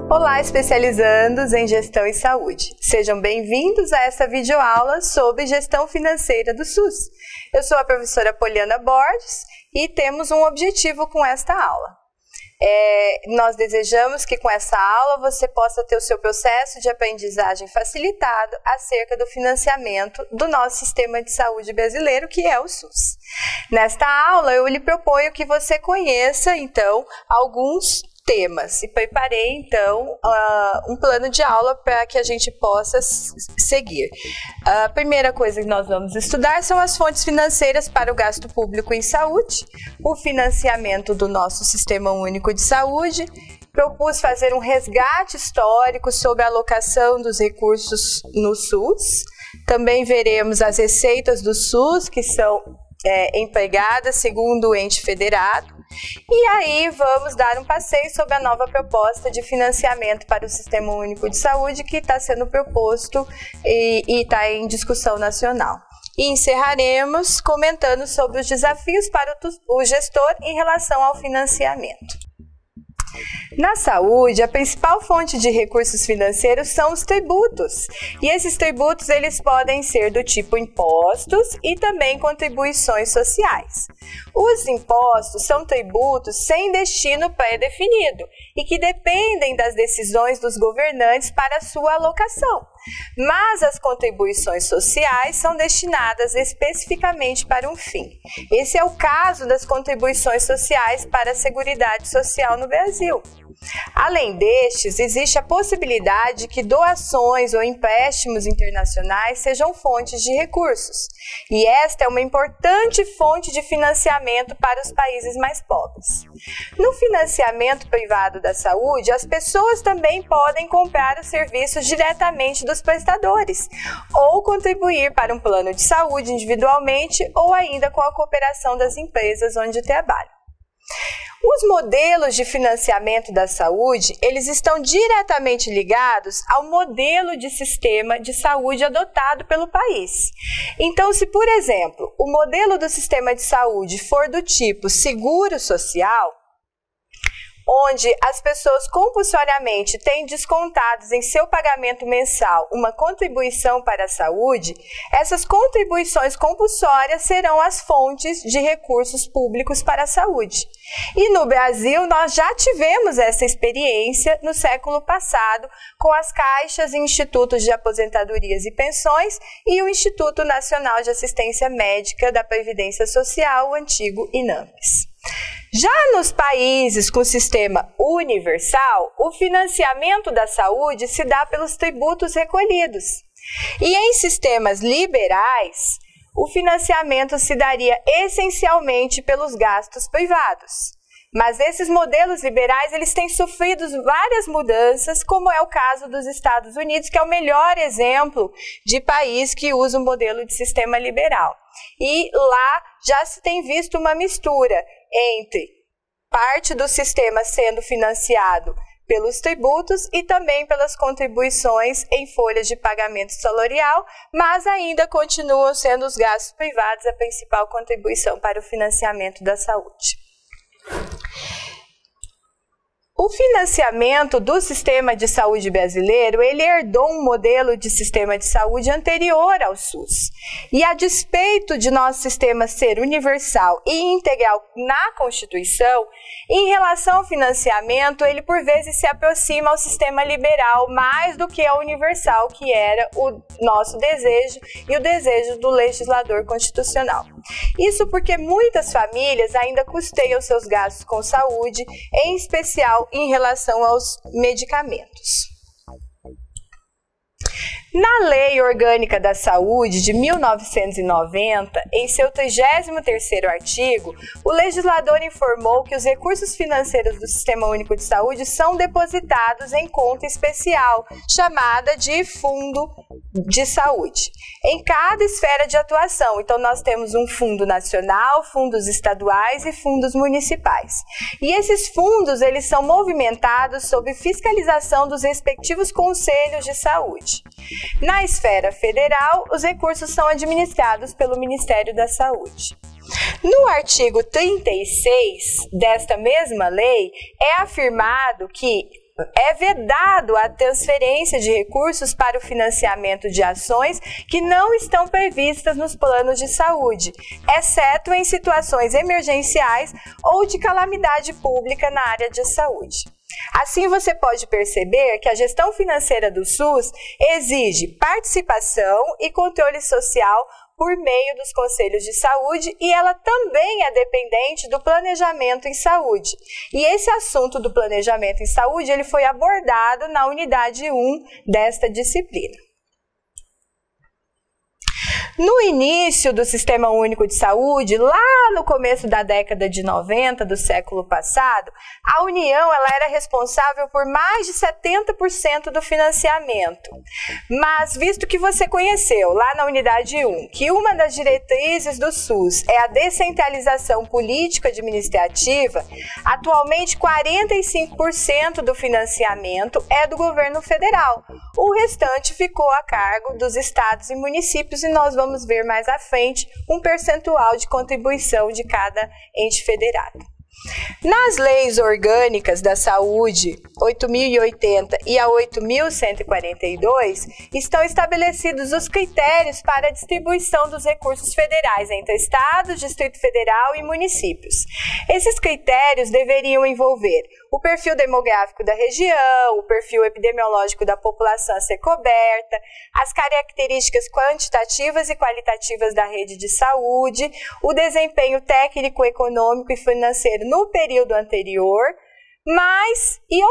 Olá, especializandos em gestão e saúde. Sejam bem-vindos a essa videoaula sobre gestão financeira do SUS. Eu sou a professora Poliana Borges e temos um objetivo com esta aula. Nós desejamos que com essa aula você possa ter o seu processo de aprendizagem facilitado acerca do financiamento do nosso sistema de saúde brasileiro, que é o SUS. Nesta aula, eu lhe proponho que você conheça, então, alguns temas e preparei, então, um plano de aula para que a gente possa seguir. A primeira coisa que nós vamos estudar são as fontes financeiras para o gasto público em saúde, o financiamento do nosso Sistema Único de Saúde. Propus fazer um resgate histórico sobre a alocação dos recursos no SUS. Também veremos as receitas do SUS, que são empregadas segundo o ente federado. E aí vamos dar um passeio sobre a nova proposta de financiamento para o Sistema Único de Saúde que está sendo proposto e está em discussão nacional. E encerraremos comentando sobre os desafios para o gestor em relação ao financiamento. Na saúde, a principal fonte de recursos financeiros são os tributos. E esses tributos eles podem ser do tipo impostos e também contribuições sociais. Os impostos são tributos sem destino pré-definido e que dependem das decisões dos governantes para sua alocação. Mas as contribuições sociais são destinadas especificamente para um fim. Esse é o caso das contribuições sociais para a Seguridade Social no Brasil. Além destes, existe a possibilidade que doações ou empréstimos internacionais sejam fontes de recursos. E esta é uma importante fonte de financiamento para os países mais pobres. No financiamento privado da saúde, as pessoas também podem comprar os serviços diretamente dos prestadores, ou contribuir para um plano de saúde individualmente, ou ainda com a cooperação das empresas onde trabalham. Os modelos de financiamento da saúde, eles estão diretamente ligados ao modelo de sistema de saúde adotado pelo país. Então, se, por exemplo, o modelo do sistema de saúde for do tipo seguro social, onde as pessoas compulsoriamente têm descontados em seu pagamento mensal uma contribuição para a saúde, essas contribuições compulsórias serão as fontes de recursos públicos para a saúde. E no Brasil, nós já tivemos essa experiência no século passado com as caixas e institutos de aposentadorias e pensões e o Instituto Nacional de Assistência Médica da Previdência Social, o antigo INAMPS. Já nos países com sistema universal, o financiamento da saúde se dá pelos tributos recolhidos. E em sistemas liberais, o financiamento se daria essencialmente pelos gastos privados. Mas esses modelos liberais eles têm sofrido várias mudanças, como é o caso dos Estados Unidos, que é o melhor exemplo de país que usa o modelo de sistema liberal. E lá já se tem visto uma mistura entre parte do sistema sendo financiado pelos tributos e também pelas contribuições em folhas de pagamento salarial, mas ainda continuam sendo os gastos privados a principal contribuição para o financiamento da saúde. O financiamento do sistema de saúde brasileiro, ele herdou um modelo de sistema de saúde anterior ao SUS. E a despeito de nosso sistema ser universal e integral na Constituição, em relação ao financiamento, ele por vezes se aproxima ao sistema liberal mais do que ao universal, que era o nosso desejo e o desejo do legislador constitucional. Isso porque muitas famílias ainda custeiam seus gastos com saúde, em especial em relação aos medicamentos. Na Lei Orgânica da Saúde de 1990, em seu 33º artigo, o legislador informou que os recursos financeiros do Sistema Único de Saúde são depositados em conta especial, chamada de Fundo de Saúde, em cada esfera de atuação. Então, nós temos um fundo nacional, fundos estaduais e fundos municipais. E esses fundos, eles são movimentados sob fiscalização dos respectivos conselhos de saúde. Na esfera federal, os recursos são administrados pelo Ministério da Saúde. No artigo 36 desta mesma lei, é afirmado que é vedado a transferência de recursos para o financiamento de ações que não estão previstas nos planos de saúde, exceto em situações emergenciais ou de calamidade pública na área de saúde. Assim, você pode perceber que a gestão financeira do SUS exige participação e controle social por meio dos conselhos de saúde e ela também é dependente do planejamento em saúde. E esse assunto do planejamento em saúde ele foi abordado na unidade 1 desta disciplina. No início do Sistema Único de Saúde, lá no começo da década de 90 do século passado, a União ela era responsável por mais de 70% do financiamento. Mas, visto que você conheceu lá na unidade 1 que uma das diretrizes do SUS é a descentralização político-administrativa, atualmente 45% do financiamento é do governo federal. O restante ficou a cargo dos estados e municípios e nós vamos ver mais à frente um percentual de contribuição de cada ente federado. Nas leis orgânicas da saúde, 8.080 e a 8.142, estão estabelecidos os critérios para a distribuição dos recursos federais entre estados, Distrito Federal e municípios. Esses critérios deveriam envolver o perfil demográfico da região, o perfil epidemiológico da população a ser coberta, as características quantitativas e qualitativas da rede de saúde, o desempenho técnico, econômico e financeiro no período anterior, e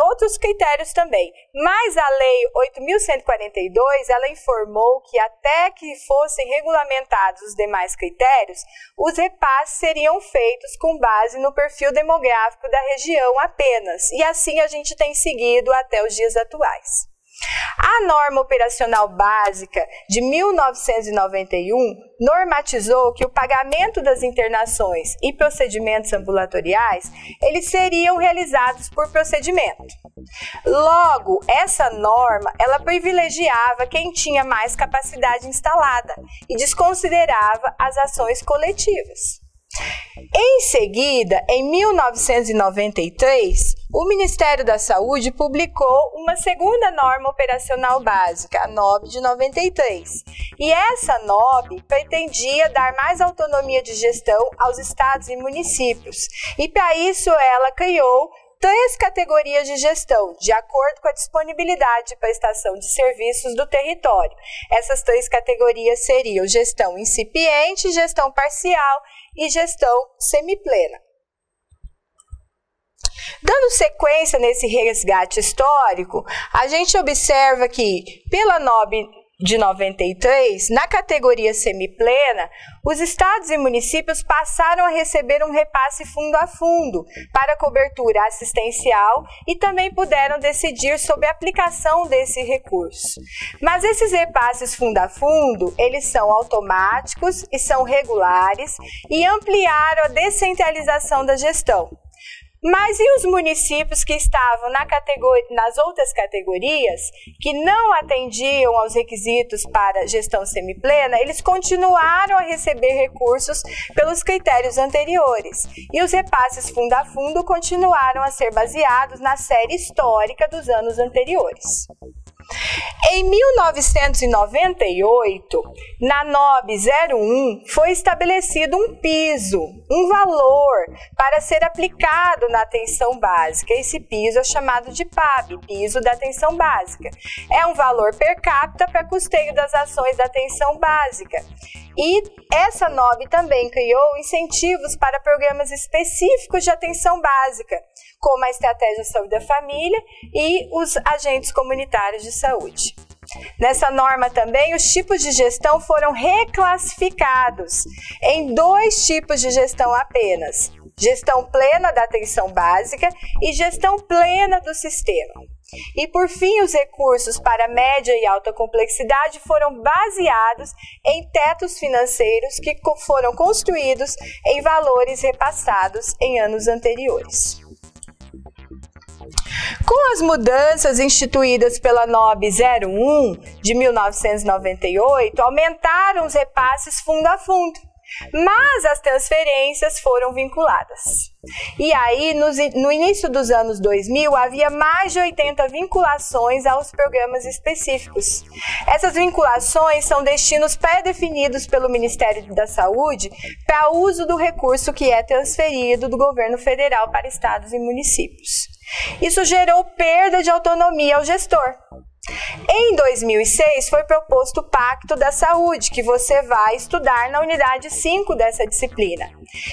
outros critérios também. Mas a Lei 8.142, ela informou que até que fossem regulamentados os demais critérios, os repasses seriam feitos com base no perfil demográfico da região apenas. E assim a gente tem seguido até os dias atuais. A norma operacional básica de 1991 normatizou que o pagamento das internações e procedimentos ambulatoriais, eles seriam realizados por procedimento. Logo, essa norma, ela privilegiava quem tinha mais capacidade instalada e desconsiderava as ações coletivas. Em seguida, em 1993, o Ministério da Saúde publicou uma segunda norma operacional básica, a NOB de 93. E essa NOB pretendia dar mais autonomia de gestão aos estados e municípios. E para isso ela criou 3 categorias de gestão, de acordo com a disponibilidade de prestação de serviços do território. Essas 3 categorias seriam gestão incipiente, gestão parcial e gestão semiplena. Dando sequência nesse resgate histórico, a gente observa que, pela NOB de 93, na categoria semiplena, os estados e municípios passaram a receber um repasse fundo a fundo para cobertura assistencial e também puderam decidir sobre a aplicação desse recurso. Mas esses repasses fundo a fundo, eles são automáticos e são regulares e ampliaram a descentralização da gestão. Mas e os municípios que estavam nas outras categorias, que não atendiam aos requisitos para gestão semiplena, eles continuaram a receber recursos pelos critérios anteriores. E os repasses fundo a fundo continuaram a ser baseados na série histórica dos anos anteriores. Em 1998, na NOB 01, foi estabelecido um piso, um valor para ser aplicado na atenção básica. Esse piso é chamado de PAB, piso da atenção básica. É um valor per capita para custeio das ações da atenção básica. E essa NOB também criou incentivos para programas específicos de atenção básica, como a Estratégia de Saúde da Família e os agentes comunitários de saúde. Nessa norma também, os tipos de gestão foram reclassificados em 2 tipos de gestão apenas: gestão plena da atenção básica e gestão plena do sistema. E, por fim, os recursos para média e alta complexidade foram baseados em tetos financeiros que foram construídos em valores repassados em anos anteriores. Com as mudanças instituídas pela NOB 01 de 1998, aumentaram os repasses fundo a fundo. mas as transferências foram vinculadas. E aí, no início dos anos 2000, havia mais de 80 vinculações aos programas específicos. Essas vinculações são destinos pré-definidos pelo Ministério da Saúde para uso do recurso que é transferido do governo federal para estados e municípios. Isso gerou perda de autonomia ao gestor. Em 2006, foi proposto o Pacto da Saúde, que você vai estudar na unidade 5 dessa disciplina.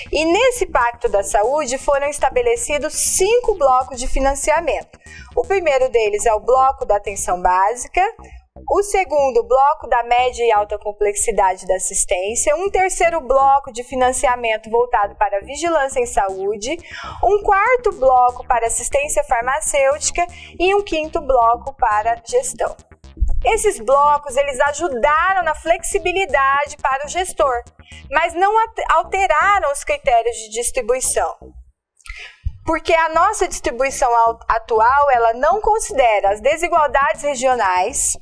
E nesse Pacto da Saúde foram estabelecidos 5 blocos de financiamento. O primeiro deles é o bloco da atenção básica, o segundo, bloco da média e alta complexidade da assistência, um terceiro bloco de financiamento voltado para a vigilância em saúde, um quarto bloco para assistência farmacêutica e um quinto bloco para gestão. Esses blocos, eles ajudaram na flexibilidade para o gestor, mas não alteraram os critérios de distribuição. Porque a nossa distribuição atual, ela não considera as desigualdades regionais,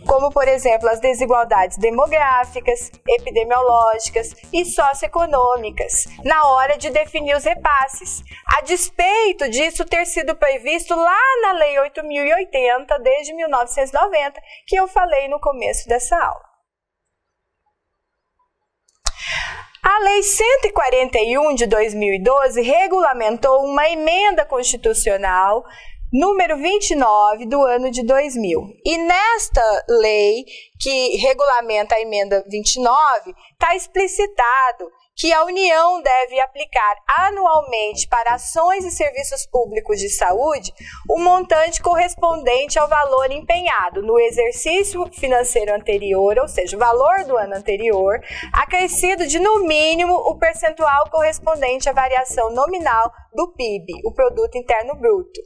como, por exemplo, as desigualdades demográficas, epidemiológicas e socioeconômicas, na hora de definir os repasses, a despeito disso ter sido previsto lá na Lei 8.080, desde 1990, que eu falei no começo dessa aula. A Lei 141 de 2012 regulamentou uma emenda constitucional número 29 do ano de 2000. E nesta lei que regulamenta a emenda 29, está explicitado que a União deve aplicar anualmente para ações e serviços públicos de saúde o montante correspondente ao valor empenhado no exercício financeiro anterior, ou seja, o valor do ano anterior, acrescido de, no mínimo, o percentual correspondente à variação nominal do PIB, o Produto Interno Bruto.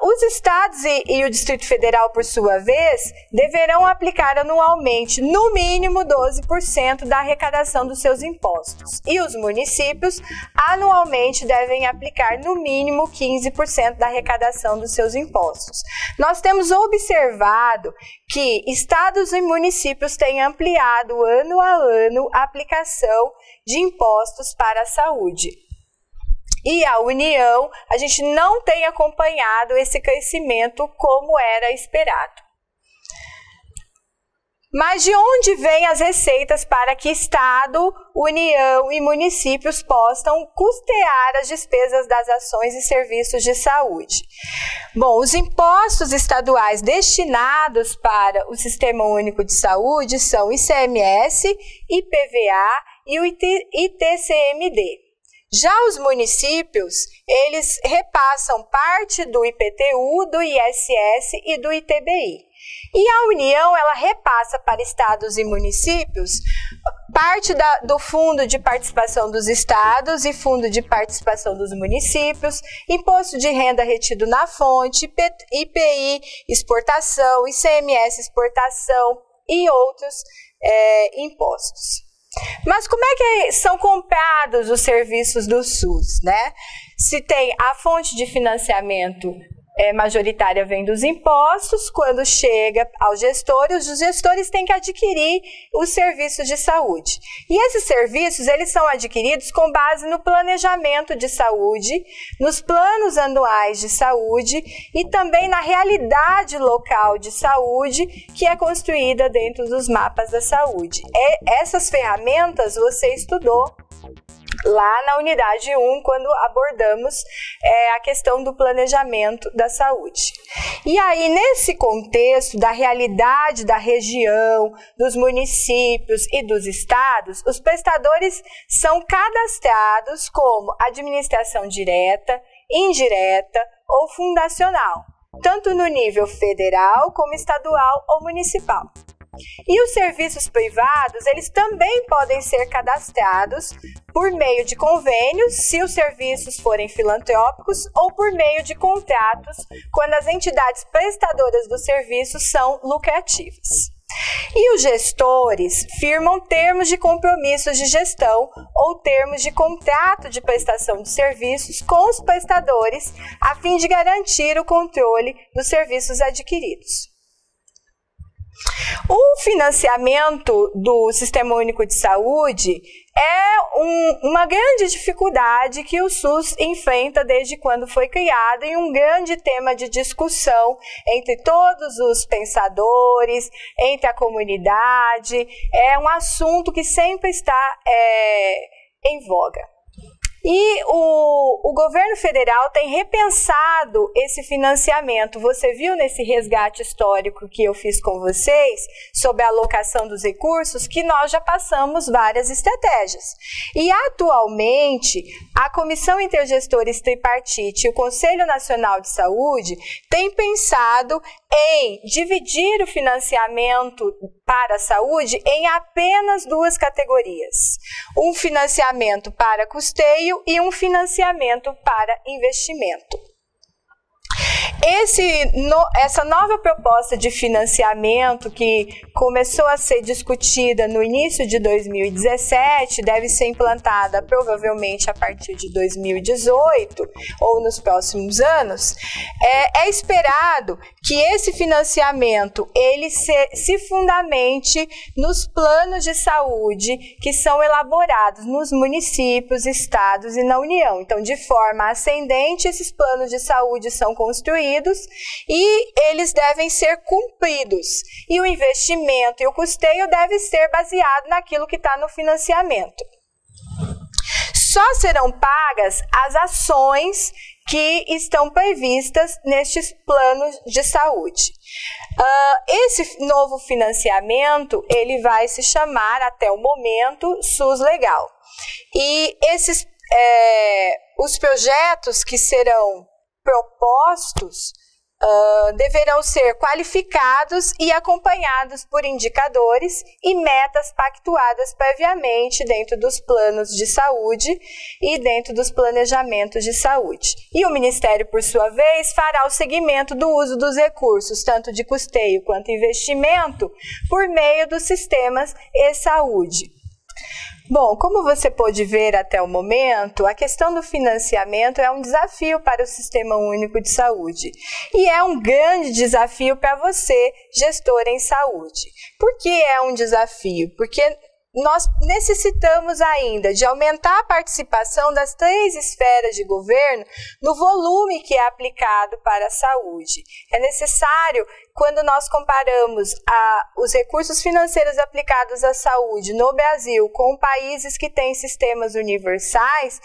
Os estados e o Distrito Federal, por sua vez, deverão aplicar anualmente, no mínimo, 12% da arrecadação dos seus impostos. E os municípios, anualmente, devem aplicar, no mínimo, 15% da arrecadação dos seus impostos. Nós temos observado que estados e municípios têm ampliado, ano a ano, a aplicação de impostos para a saúde. E a União, a gente não tem acompanhado esse crescimento como era esperado. Mas de onde vêm as receitas para que Estado, União e municípios possam custear as despesas das ações e serviços de saúde? Bom, os impostos estaduais destinados para o Sistema Único de Saúde são ICMS, IPVA e o ITCMD. Já os municípios, eles repassam parte do IPTU, do ISS e do ITBI. E a União, ela repassa para estados e municípios parte do Fundo de Participação dos Estados e Fundo de Participação dos Municípios, Imposto de Renda retido na fonte, IPI, exportação, ICMS, exportação e outros impostos. Mas como é que são comprados os serviços do SUS, né? Se tem a fonte de financiamento majoritária vem dos impostos, quando chega aos gestores, os gestores têm que adquirir os serviços de saúde. E esses serviços, eles são adquiridos com base no planejamento de saúde, nos planos anuais de saúde e também na realidade local de saúde que é construída dentro dos mapas da saúde. Essas ferramentas você estudou lá na unidade 1, quando abordamos a questão do planejamento da saúde. E aí, nesse contexto da realidade da região, dos municípios e dos estados, os prestadores são cadastrados como administração direta, indireta ou fundacional, tanto no nível federal como estadual ou municipal. E os serviços privados, eles também podem ser cadastrados por meio de convênios, se os serviços forem filantrópicos, ou por meio de contratos, quando as entidades prestadoras dos serviços são lucrativas. E os gestores firmam termos de compromissos de gestão ou termos de contrato de prestação de serviços com os prestadores, a fim de garantir o controle dos serviços adquiridos. O financiamento do Sistema Único de Saúde é uma grande dificuldade que o SUS enfrenta desde quando foi criado e um grande tema de discussão entre todos os pensadores, entre a comunidade. É um assunto que sempre está em voga. E o governo federal tem repensado esse financiamento. Você viu nesse resgate histórico que eu fiz com vocês sobre a alocação dos recursos que nós já passamos várias estratégias. E atualmente a Comissão Intergestores Tripartite e o Conselho Nacional de Saúde têm pensado em dividir o financiamento para a saúde em apenas duas categorias. Um financiamento para custeio e um financiamento para investimento. Essa nova proposta de financiamento que começou a ser discutida no início de 2017, deve ser implantada provavelmente a partir de 2018 ou nos próximos anos, é esperado que esse financiamento ele se fundamente nos planos de saúde que são elaborados nos municípios, estados e na União. Então, de forma ascendente, esses planos de saúde são construídos e eles devem ser cumpridos. E o investimento e o custeio deve ser baseado naquilo que está no financiamento. Só serão pagas as ações que estão previstas nestes planos de saúde. Esse novo financiamento ele vai se chamar, até o momento, SUS Legal. E os projetos que serão propostos deverão ser qualificados e acompanhados por indicadores e metas pactuadas previamente dentro dos planos de saúde e dentro dos planejamentos de saúde. E o Ministério, por sua vez, fará o seguimento do uso dos recursos, tanto de custeio quanto investimento, por meio dos sistemas e-saúde. Bom, como você pôde ver até o momento, a questão do financiamento é um desafio para o Sistema Único de Saúde e é um grande desafio para você, gestor em saúde. Por que é um desafio? Porque nós necessitamos ainda de aumentar a participação das 3 esferas de governo no volume que é aplicado para a saúde. É necessário, quando nós comparamos os recursos financeiros aplicados à saúde no Brasil com países que têm sistemas universais,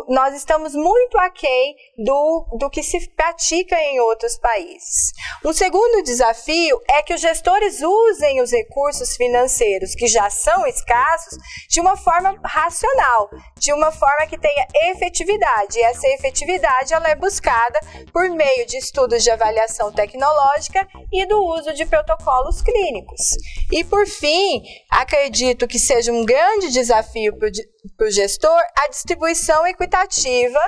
nós estamos muito aquém do que se pratica em outros países. Um segundo desafio é que os gestores usem os recursos financeiros que já são escassos de uma forma racional, de uma forma que tenha efetividade. E essa efetividade ela é buscada por meio de estudos de avaliação tecnológica e do uso de protocolos clínicos. E, por fim, acredito que seja um grande desafio para o gestor a distribuição equitativa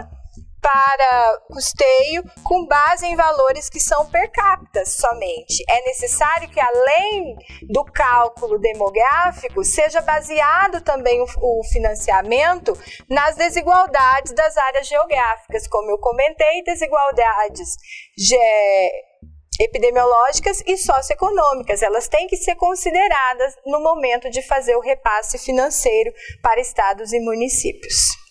para custeio com base em valores que são per capita somente. É necessário que, além do cálculo demográfico, seja baseado também o financiamento nas desigualdades das áreas geográficas, como eu comentei, desigualdades epidemiológicas e socioeconômicas. Elas têm que ser consideradas no momento de fazer o repasse financeiro para estados e municípios.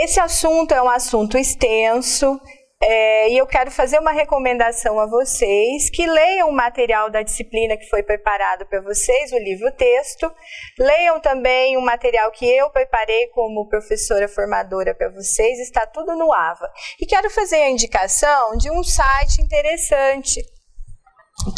Esse assunto é um assunto extenso e eu quero fazer uma recomendação a vocês que leiam o material da disciplina que foi preparado para vocês, o livro-texto. Leiam também o material que eu preparei como professora formadora para vocês, está tudo no AVA. E quero fazer a indicação de um site interessante,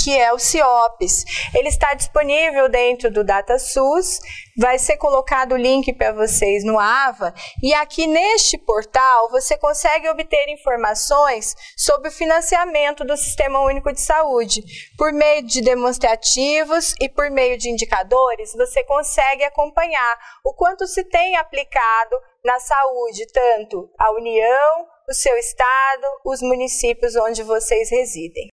que é o CIOPS. Ele está disponível dentro do DataSUS, vai ser colocado o link para vocês no AVA, e aqui neste portal você consegue obter informações sobre o financiamento do Sistema Único de Saúde. Por meio de demonstrativos e por meio de indicadores, você consegue acompanhar o quanto se tem aplicado na saúde, tanto a União, o seu estado, os municípios onde vocês residem.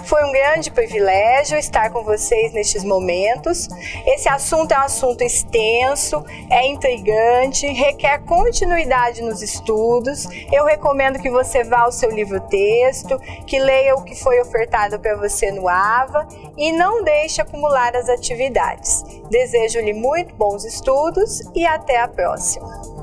Foi um grande privilégio estar com vocês nestes momentos. Esse assunto é um assunto extenso, é intrigante, requer continuidade nos estudos. Eu recomendo que você vá ao seu livro-texto, que leia o que foi ofertado para você no AVA e não deixe acumular as atividades. Desejo-lhe muito bons estudos e até a próxima.